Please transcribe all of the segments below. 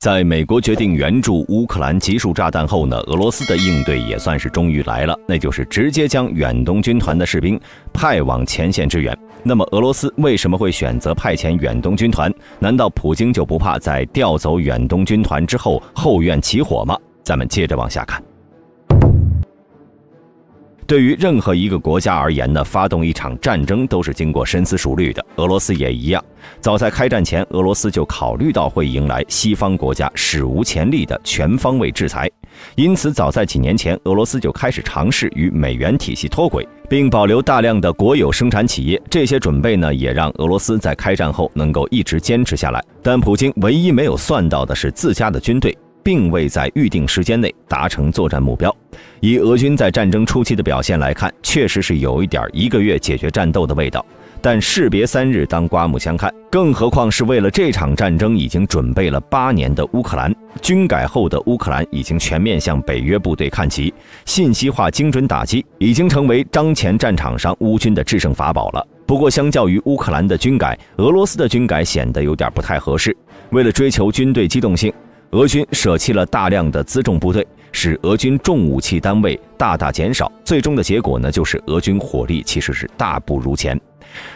在美国决定援助乌克兰集束炸弹后呢，俄罗斯的应对也算是终于来了，那就是直接将远东军团的士兵派往前线支援。那么俄罗斯为什么会选择派遣远东军团？难道普京就不怕在调走远东军团之后后院起火吗？咱们接着往下看。对于任何一个国家而言呢，发动一场战争都是经过深思熟虑的。俄罗斯也一样，早在开战前，俄罗斯就考虑到会迎来西方国家史无前例的全方位制裁，因此早在几年前，俄罗斯就开始尝试与美元体系脱轨，并保留大量的国有生产企业。这些准备呢，也让俄罗斯在开战后能够一直坚持下来。但普京唯一没有算到的是，自家的军队并未在预定时间内达成作战目标。以俄军在战争初期的表现来看，确实是有一点1个月解决战斗的味道。但士别3日当刮目相看，更何况是为了这场战争已经准备了8年的乌克兰。军改后的乌克兰已经全面向北约部队看齐，信息化精准打击已经成为当前战场上乌军的制胜法宝了。不过相较于乌克兰的军改，俄罗斯的军改显得有点不太合适。为了追求军队机动性，俄军舍弃了大量的辎重部队，使俄军重武器单位大大减少，最终的结果呢，就是俄军火力其实是大不如前。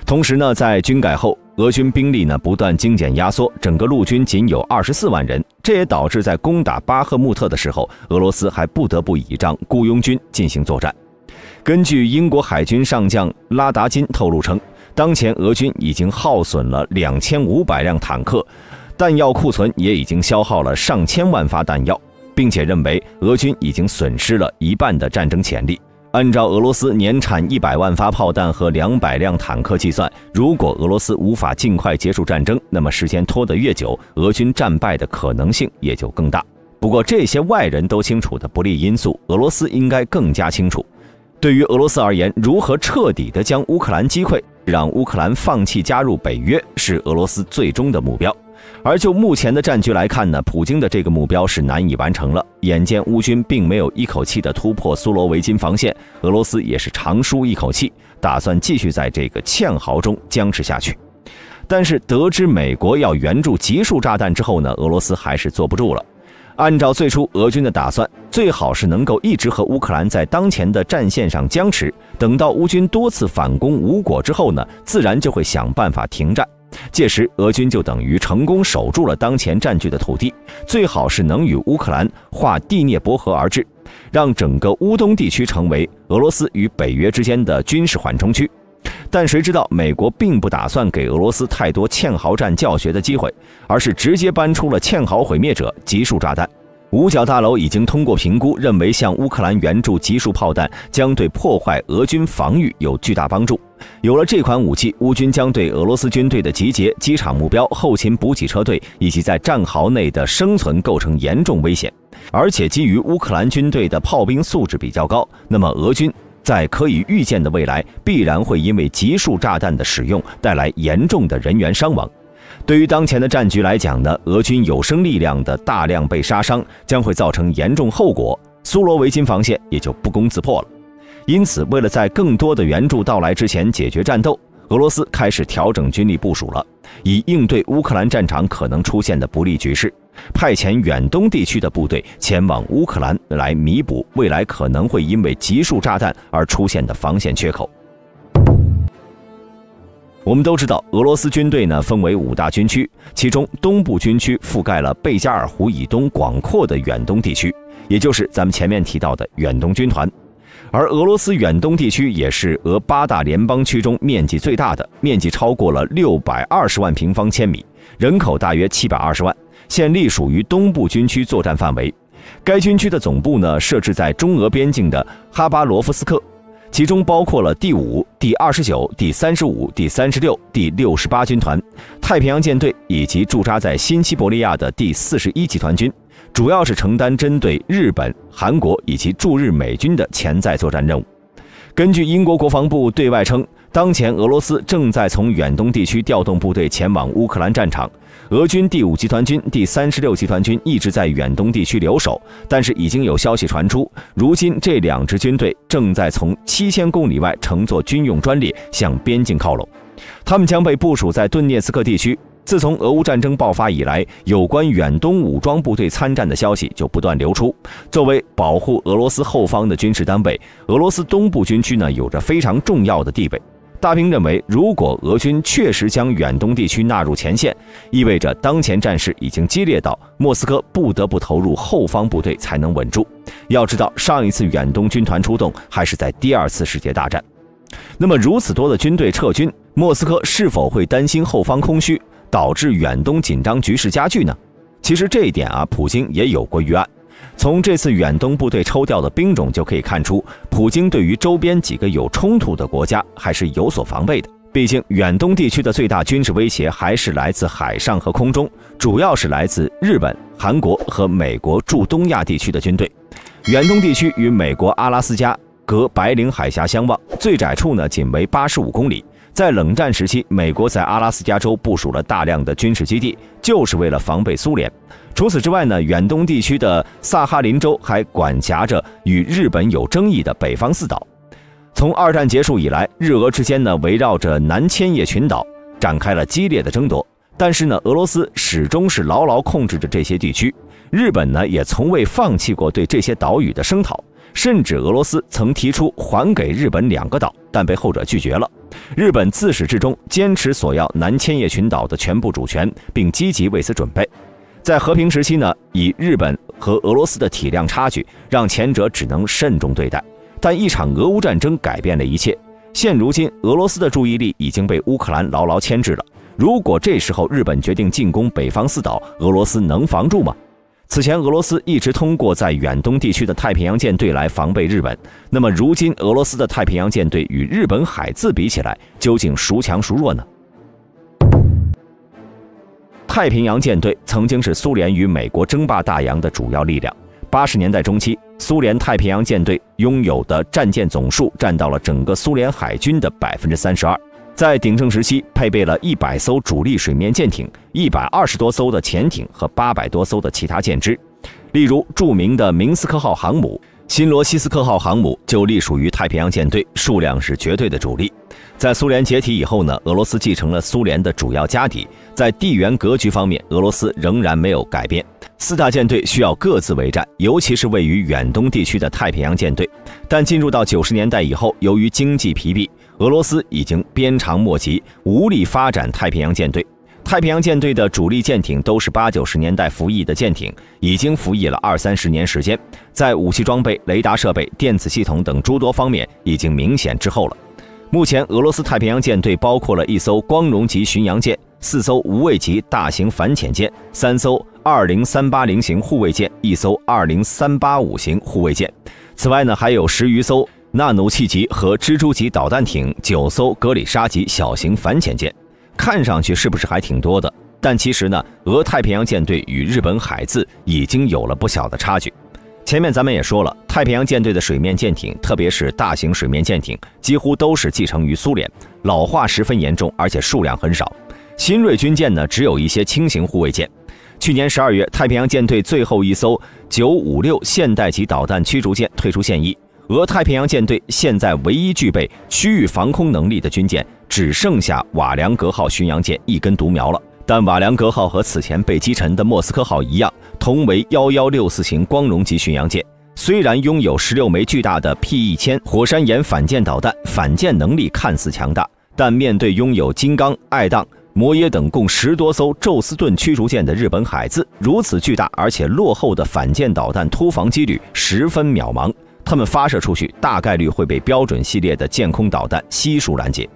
同时呢，在军改后，俄军兵力呢不断精简压缩，整个陆军仅有24万人，这也导致在攻打巴赫穆特的时候，俄罗斯还不得不倚仗雇佣军进行作战。根据英国海军上将拉达金透露称，当前俄军已经耗损了2500辆坦克，弹药库存也已经消耗了上千万发弹药，并且认为俄军已经损失了1半的战争潜力。按照俄罗斯年产100万发炮弹和200辆坦克计算，如果俄罗斯无法尽快结束战争，那么时间拖得越久，俄军战败的可能性也就更大。不过这些外人都清楚的不利因素，俄罗斯应该更加清楚。对于俄罗斯而言，如何彻底地将乌克兰击溃，让乌克兰放弃加入北约，是俄罗斯最终的目标。而就目前的战局来看呢，普京的这个目标是难以完成了。眼见乌军并没有一口气的突破苏罗维金防线，俄罗斯也是长舒一口气，打算继续在这个堑壕中僵持下去。但是得知美国要援助集束炸弹之后呢，俄罗斯还是坐不住了。按照最初俄军的打算，最好是能够一直和乌克兰在当前的战线上僵持，等到乌军多次反攻无果之后呢，自然就会想办法停战。届时俄军就等于成功守住了当前占据的土地，最好是能与乌克兰划第聂伯河而治，让整个乌东地区成为俄罗斯与北约之间的军事缓冲区。但谁知道美国并不打算给俄罗斯太多堑壕战教学的机会，而是直接搬出了堑壕毁灭者集束炸弹。五角大楼已经通过评估，认为向乌克兰援助集束炮弹将对破坏俄军防御有巨大帮助。有了这款武器，乌军将对俄罗斯军队的集结、机场目标、后勤补给车队以及在战壕内的生存构成严重危险。而且基于乌克兰军队的炮兵素质比较高，那么俄军在可以预见的未来必然会因为集束炸弹的使用带来严重的人员伤亡。对于当前的战局来讲呢，俄军有生力量的大量被杀伤将会造成严重后果，苏罗维金防线也就不攻自破了。因此，为了在更多的援助到来之前解决战斗，俄罗斯开始调整军力部署了，以应对乌克兰战场可能出现的不利局势，派遣远东地区的部队前往乌克兰来弥补未来可能会因为集束炸弹而出现的防线缺口。我们都知道，俄罗斯军队呢分为5大军区，其中东部军区覆盖了贝加尔湖以东广阔的远东地区，也就是咱们前面提到的远东军团。而俄罗斯远东地区也是俄8大联邦区中面积最大的，面积超过了620万平方千米，人口大约720万，现隶属于东部军区作战范围。该军区的总部呢设置在中俄边境的哈巴罗夫斯克，其中包括了第5、第29、第35、第36、第68军团、太平洋舰队以及驻扎在新西伯利亚的第41集团军，主要是承担针对日本、韩国以及驻日美军的潜在作战任务。根据英国国防部对外称，当前俄罗斯正在从远东地区调动部队前往乌克兰战场，俄军第5集团军、第36集团军一直在远东地区留守，但是已经有消息传出，如今这2支军队正在从7000公里外乘坐军用专列向边境靠拢。他们将被部署在顿涅茨克地区，自从俄乌战争爆发以来，有关远东武装部队参战的消息就不断流出。作为保护俄罗斯后方的军事单位，俄罗斯东部军区呢有着非常重要的地位。大兵认为，如果俄军确实将远东地区纳入前线，意味着当前战事已经激烈到莫斯科不得不投入后方部队才能稳住。要知道，上一次远东军团出动还是在第2次世界大战。那么如此多的军队撤军，莫斯科是否会担心后方空虚，导致远东紧张局势加剧呢？其实这一点普京也有过预案。从这次远东部队抽调的兵种就可以看出，普京对于周边几个有冲突的国家还是有所防备的。毕竟远东地区的最大军事威胁还是来自海上和空中，主要是来自日本、韩国和美国驻东亚地区的军队。远东地区与美国阿拉斯加隔白令海峡相望，最窄处呢仅为85公里。在冷战时期，美国在阿拉斯加州部署了大量的军事基地，就是为了防备苏联。除此之外呢，远东地区的萨哈林州还管辖着与日本有争议的北方四岛。从二战结束以来，日俄之间呢围绕着南千叶群岛展开了激烈的争夺，但是呢，俄罗斯始终是牢牢控制着这些地区。日本呢也从未放弃过对这些岛屿的声讨，甚至俄罗斯曾提出还给日本2个岛，但被后者拒绝了。日本自始至终坚持索要南千叶群岛的全部主权，并积极为此准备。在和平时期呢，以日本和俄罗斯的体量差距，让前者只能慎重对待。但一场俄乌战争改变了一切。现如今，俄罗斯的注意力已经被乌克兰牢牢牵制了。如果这时候日本决定进攻北方四岛，俄罗斯能防住吗？此前，俄罗斯一直通过在远东地区的太平洋舰队来防备日本。那么，如今俄罗斯的太平洋舰队与日本海自比起来，究竟孰强孰弱呢？太平洋舰队曾经是苏联与美国争霸大洋的主要力量。80年代中期，苏联太平洋舰队拥有的战舰总数占到了整个苏联海军的32%。在鼎盛时期，配备了100艘主力水面舰艇、120多艘的潜艇和800多艘的其他舰只。例如，著名的明斯克号航母、新罗西斯克号航母就隶属于太平洋舰队，数量是绝对的主力。在苏联解体以后呢，俄罗斯继承了苏联的主要家底，在地缘格局方面，俄罗斯仍然没有改变。4大舰队需要各自为战，尤其是位于远东地区的太平洋舰队。但进入到90年代以后，由于经济疲弊，俄罗斯已经鞭长莫及，无力发展太平洋舰队。太平洋舰队的主力舰艇都是80、90年代服役的舰艇，已经服役了20-30年时间，在武器装备、雷达设备、电子系统等诸多方面已经明显滞后了。目前，俄罗斯太平洋舰队包括了1艘光荣级巡洋舰、4艘无畏级大型反潜舰、3艘20380型护卫舰、1艘20385型护卫舰。此外呢，还有10余艘纳努契级和蜘蛛级导弹艇、9艘格里沙级小型反潜舰。看上去是不是还挺多的？但其实呢，俄太平洋舰队与日本海自已经有了不小的差距。前面咱们也说了，太平洋舰队的水面舰艇，特别是大型水面舰艇，几乎都是继承于苏联，老化十分严重，而且数量很少。新锐军舰呢，只有一些轻型护卫舰。去年12月，太平洋舰队最后1艘956现代级导弹驱逐舰退出现役。俄太平洋舰队现在唯一具备区域防空能力的军舰，只剩下瓦良格号巡洋舰一根独苗了。但瓦良格号和此前被击沉的莫斯科号一样，同为1164型光荣级巡洋舰。虽然拥有16枚巨大的 P1000 火山岩反舰导弹，反舰能力看似强大，但面对拥有金刚、爱宕、摩耶等共10多艘宙斯盾驱逐舰的日本海自，如此巨大而且落后的反舰导弹突防几率十分渺茫，它们发射出去大概率会被标准系列的舰空导弹悉数拦截。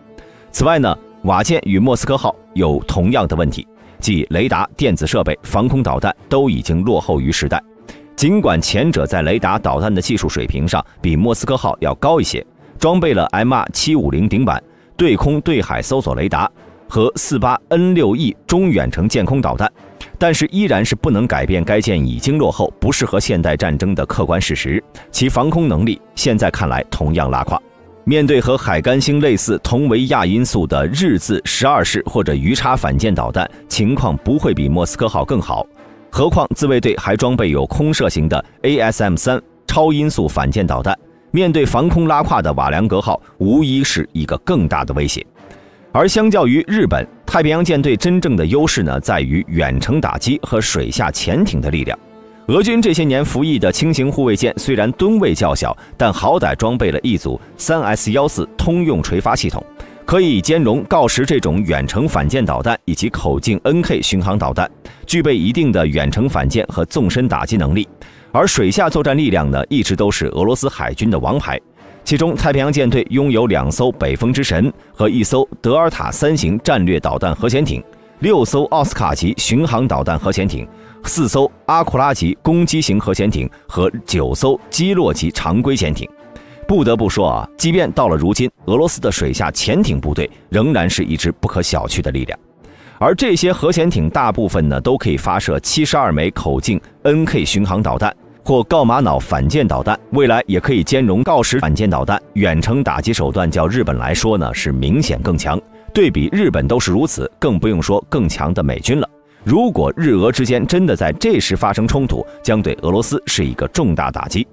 此外呢，瓦舰与莫斯科号有同样的问题，即雷达、电子设备、防空导弹都已经落后于时代。尽管前者在雷达导弹的技术水平上比莫斯科号要高一些，装备了 MR750 顶板、对空对海搜索雷达和 48N6E 中远程舰空导弹，但是依然是不能改变该舰已经落后、不适合现代战争的客观事实。其防空能力现在看来同样拉胯。面对和海干星类似、同为亚音速的日字12式或者鱼叉反舰导弹，情况不会比莫斯科号更好。何况自卫队还装备有空射型的 ASM-3 超音速反舰导弹，面对防空拉胯的瓦良格号，无疑是一个更大的威胁。而相较于日本，太平洋舰队真正的优势呢，在于远程打击和水下潜艇的力量。俄军这些年服役的轻型护卫舰虽然吨位较小，但好歹装备了一组 3S-14通用垂发系统，可以兼容锆石这种远程反舰导弹以及口径 NK 巡航导弹，具备一定的远程反舰和纵深打击能力。而水下作战力量呢，一直都是俄罗斯海军的王牌。其中，太平洋舰队拥有2艘北风之神和1艘德尔塔3型战略导弹核潜艇，6艘奥斯卡级巡航导弹核潜艇，4艘阿库拉级攻击型核潜艇和9艘基洛级常规潜艇。不得不说啊，即便到了如今，俄罗斯的水下潜艇部队仍然是一支不可小觑的力量。而这些核潜艇大部分呢，都可以发射72枚口径 NK 巡航导弹或锆玛瑙反舰导弹，未来也可以兼容锆石反舰导弹，远程打击手段较日本来说呢是明显更强。对比日本都是如此，更不用说更强的美军了。如果日俄之间真的在这时发生冲突，将对俄罗斯是一个重大打击。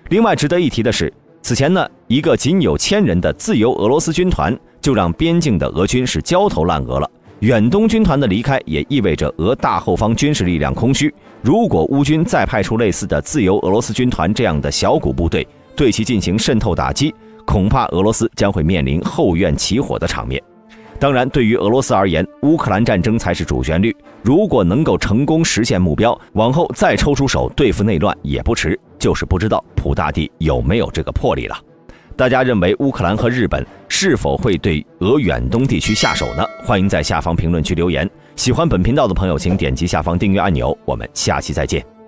另外值得一提的是，此前呢，一个仅有1000人的自由俄罗斯军团就让边境的俄军是焦头烂额了。远东军团的离开也意味着俄大后方军事力量空虚。如果乌军再派出类似的自由俄罗斯军团这样的小股部队，对其进行渗透打击，恐怕俄罗斯将会面临后院起火的场面。当然，对于俄罗斯而言，乌克兰战争才是主旋律。如果能够成功实现目标，往后再抽出手对付内乱也不迟。就是不知道普大帝有没有这个魄力了。大家认为乌克兰和日本是否会对俄远东地区下手呢？欢迎在下方评论区留言。喜欢本频道的朋友，请点击下方订阅按钮。我们下期再见。